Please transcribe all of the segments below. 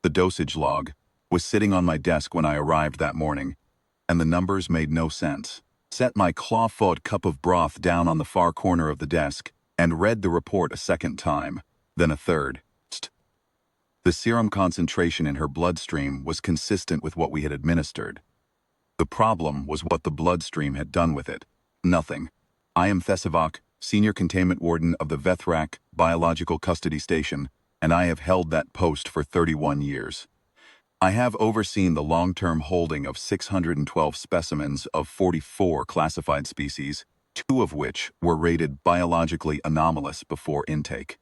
The dosage log was sitting on my desk when I arrived that morning, and the numbers made no sense. Set my claw-footed cup of broth down on the far corner of the desk and read the report a second time, then a third. The serum concentration in her bloodstream was consistent with what we had administered. The problem was what the bloodstream had done with it. Nothing. I am Sedating, Senior Containment Warden of the Vethrak Biological Custody Station, and I have held that post for 31 years. I have overseen the long-term holding of 612 specimens of 44 classified species, 2 of which were rated biologically anomalous before intake.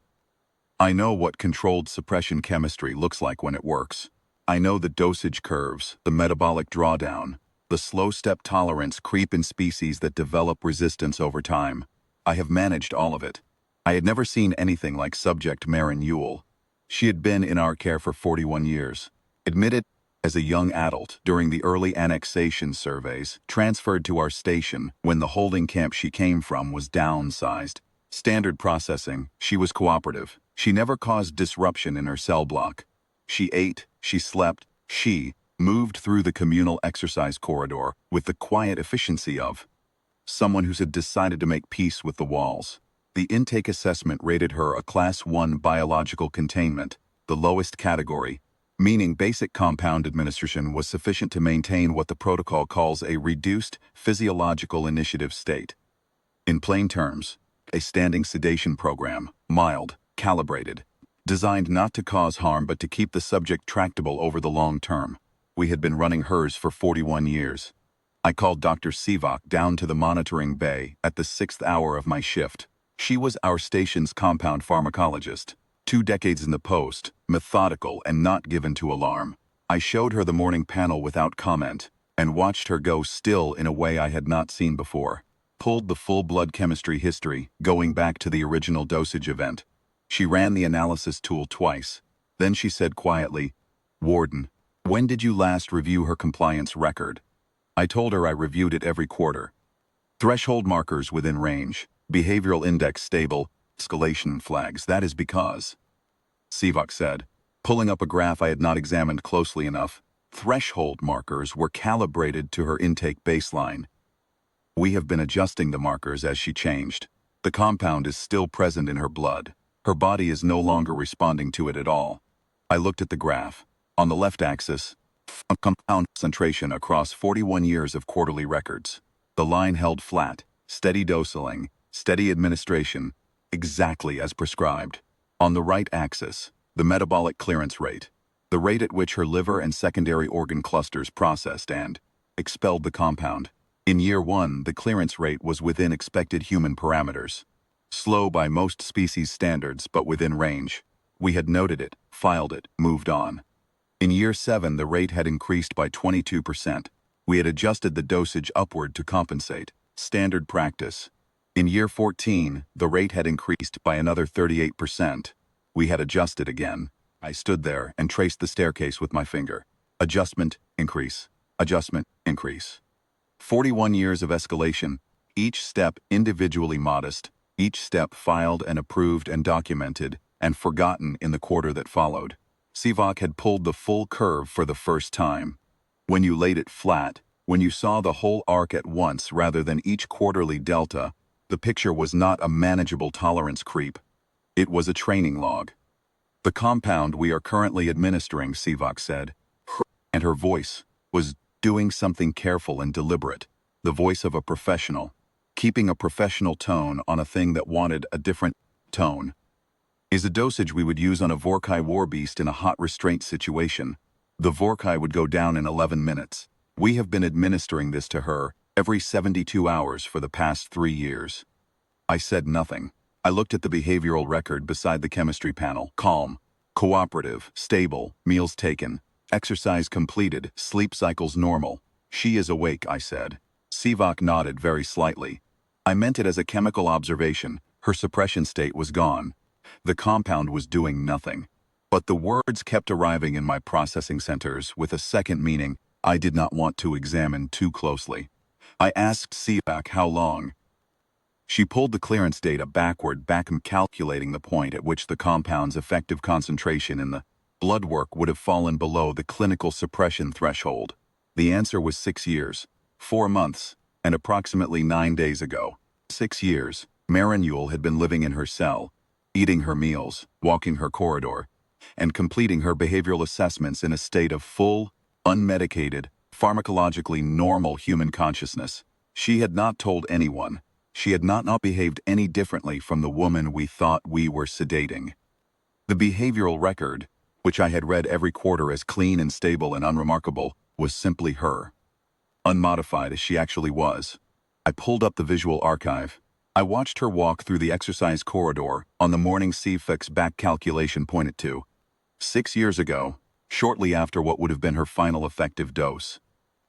I know what controlled suppression chemistry looks like when it works. I know the dosage curves, the metabolic drawdown, the slow-step tolerance creep in species that develop resistance over time. I have managed all of it. I had never seen anything like Subject Marin Yule. She had been in our care for 41 years. Admitted as a young adult during the early annexation surveys, transferred to our station when the holding camp she came from was downsized. Standard processing, she was cooperative. She never caused disruption in her cell block. She ate, she slept, she moved through the communal exercise corridor with the quiet efficiency of someone who had decided to make peace with the walls. The intake assessment rated her a Class 1 biological containment, the lowest category, meaning basic compound administration was sufficient to maintain what the protocol calls a reduced physiological initiative state. In plain terms, a standing sedation program, mild, calibrated, designed not to cause harm but to keep the subject tractable over the long term. We had been running hers for 41 years. I called Dr. Sedating down to the monitoring bay at the 6th hour of my shift. She was our station's compound pharmacologist. 2 decades in the post, methodical and not given to alarm. I showed her the morning panel without comment and watched her go still in a way I had not seen before. Pulled the full blood chemistry history, going back to the original dosage event. She ran the analysis tool twice. Then she said quietly, "Warden, when did you last review her compliance record?" I told her I reviewed it every quarter. Threshold markers within range, behavioral index stable, escalation flags, that is because, Sedating said, pulling up a graph I had not examined closely enough, threshold markers were calibrated to her intake baseline. We have been adjusting the markers as she changed. The compound is still present in her blood. Her body is no longer responding to it at all. I looked at the graph. On the left axis, compound concentration across 41 years of quarterly records. The line held flat, steady dosing, steady administration, exactly as prescribed. On the right axis, the metabolic clearance rate, the rate at which her liver and secondary organ clusters processed and expelled the compound. In year 1, the clearance rate was within expected human parameters. Slow by most species standards, but within range. We had noted it, filed it, moved on. In year 7, the rate had increased by 22%. We had adjusted the dosage upward to compensate. Standard practice. In year 14, the rate had increased by another 38%. We had adjusted again. I stood there and traced the staircase with my finger. Adjustment, increase. Adjustment, increase. 41 years of escalation, each step individually modest, each step filed and approved and documented, and forgotten in the quarter that followed. Sedating had pulled the full curve for the first time. When you laid it flat, when you saw the whole arc at once rather than each quarterly delta, the picture was not a manageable tolerance creep. It was a training log. The compound we are currently administering, Sedating said, and her voice was doing something careful and deliberate, the voice of a professional, keeping a professional tone on a thing that wanted a different tone. Is a dosage we would use on a Vorkai war beast in a hot restraint situation. The Vorkai would go down in 11 minutes. We have been administering this to her every 72 hours for the past 3 years. I said nothing. I looked at the behavioral record beside the chemistry panel. Calm, cooperative, stable, meals taken, exercise completed, sleep cycles normal. She is awake, I said. Sedating nodded very slightly. I meant it as a chemical observation. Her suppression state was gone. The compound was doing nothing. But the words kept arriving in my processing centers with a second meaning I did not want to examine too closely. I asked Sedating how long. She pulled the clearance data backward, calculating the point at which the compound's effective concentration in the Blood work would have fallen below the clinical suppression threshold. The answer was 6 years, 4 months, and approximately 9 days ago. 6 years, Marinule had been living in her cell, eating her meals, walking her corridor, and completing her behavioral assessments in a state of full, unmedicated, pharmacologically normal human consciousness. She had not told anyone. She had not behaved any differently from the woman we thought we were sedating. The behavioral record, which I had read every quarter as clean and stable and unremarkable, was simply her. Unmodified as she actually was. I pulled up the visual archive. I watched her walk through the exercise corridor on the morning CFIX back calculation pointed to. 6 years ago, shortly after what would have been her final effective dose.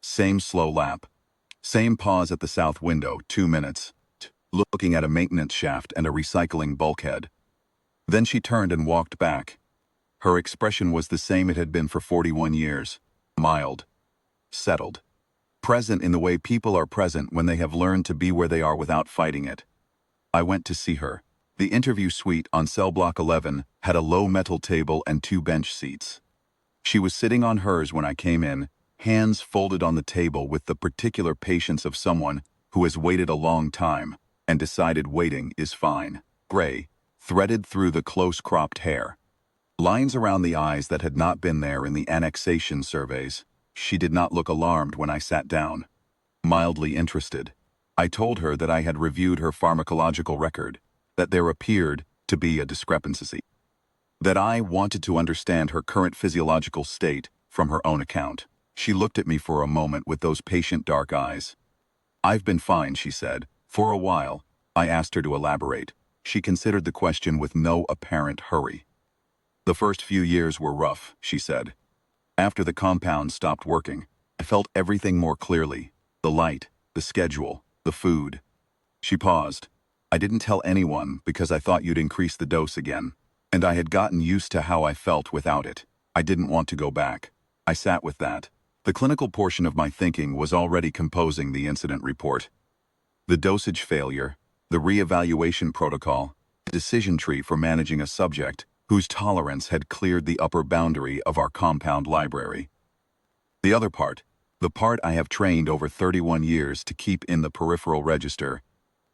Same slow lap. Same pause at the south window, 2 minutes, looking at a maintenance shaft and a recycling bulkhead. Then she turned and walked back. Her expression was the same it had been for 41 years. Mild. Settled. Present in the way people are present when they have learned to be where they are without fighting it. I went to see her. The interview suite on cell block 11 had a low metal table and 2 bench seats. She was sitting on hers when I came in, hands folded on the table with the particular patience of someone who has waited a long time and decided waiting is fine. Gray, threaded through the close-cropped hair. Lines around the eyes that had not been there in the annexation surveys. She did not look alarmed when I sat down. Mildly interested. I told her that I had reviewed her pharmacological record, that there appeared to be a discrepancy. That I wanted to understand her current physiological state from her own account. She looked at me for a moment with those patient dark eyes. "I've been fine," she said. For a while, I asked her to elaborate. She considered the question with no apparent hurry. "The first few years were rough," she said. "After the compound stopped working, I felt everything more clearly. The light, the schedule, the food." She paused. "I didn't tell anyone because I thought you'd increase the dose again. And I had gotten used to how I felt without it. I didn't want to go back." I sat with that. The clinical portion of my thinking was already composing the incident report. The dosage failure, the reevaluation protocol, the decision tree for managing a subject whose tolerance had cleared the upper boundary of our compound library. The other part, the part I have trained over 31 years to keep in the peripheral register,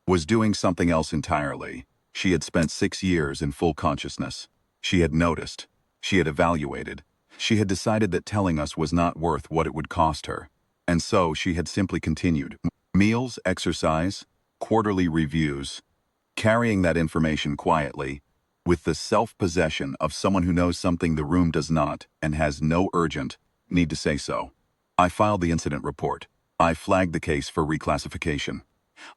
was doing something else entirely. She had spent 6 years in full consciousness. She had noticed. She had evaluated. She had decided that telling us was not worth what it would cost her. And so she had simply continued. Meals, exercise, quarterly reviews, carrying that information quietly, with the self-possession of someone who knows something the room does not and has no urgent need to say so. I filed the incident report. I flagged the case for reclassification.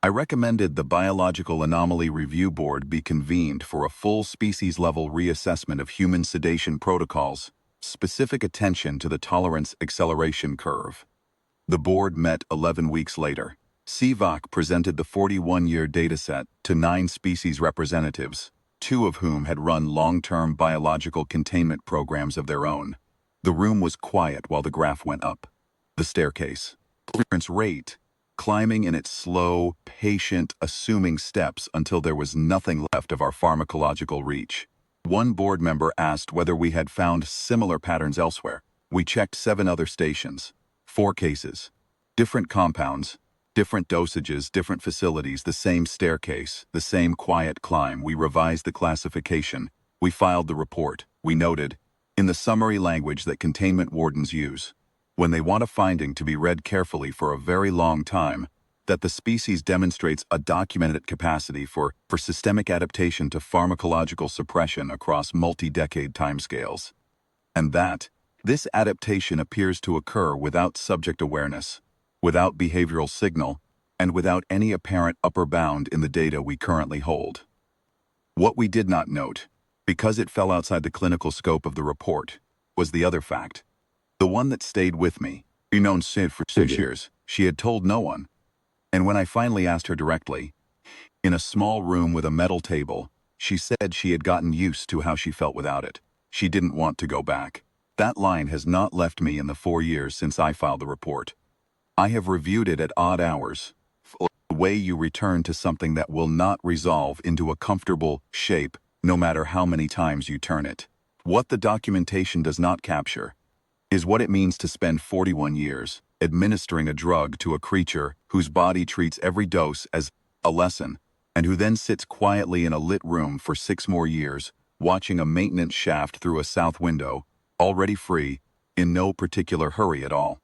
I recommended the Biological Anomaly Review Board be convened for a full species-level reassessment of human sedation protocols, specific attention to the tolerance acceleration curve. The board met 11 weeks later. CVOC presented the 41-year dataset to 9 species representatives, 2 of whom had run long-term biological containment programs of their own. The room was quiet while the graph went up. The staircase. Clearance rate, climbing in its slow, patient, assuming steps until there was nothing left of our pharmacological reach. One board member asked whether we had found similar patterns elsewhere. We checked 7 other stations. 4 cases. Different compounds, different dosages, different facilities, the same staircase, the same quiet climb. We revised the classification. We filed the report. We noted, in the summary language that containment wardens use, when they want a finding to be read carefully for a very long time, that the species demonstrates a documented capacity for systemic adaptation to pharmacological suppression across multi-decade timescales. And that this adaptation appears to occur without subject awareness, without behavioral signal, and without any apparent upper bound in the data we currently hold. What we did not note, because it fell outside the clinical scope of the report, was the other fact. The one that stayed with me. We'd known Sid for 6 years. She had told no one. And when I finally asked her directly, in a small room with a metal table, she said she had gotten used to how she felt without it. She didn't want to go back. That line has not left me in the 4 years since I filed the report. I have reviewed it at odd hours. The way you return to something that will not resolve into a comfortable shape, no matter how many times you turn it. What the documentation does not capture is what it means to spend 41 years administering a drug to a creature whose body treats every dose as a lesson, and who then sits quietly in a lit room for 6 more years, watching a maintenance shaft through a south window, already free, in no particular hurry at all.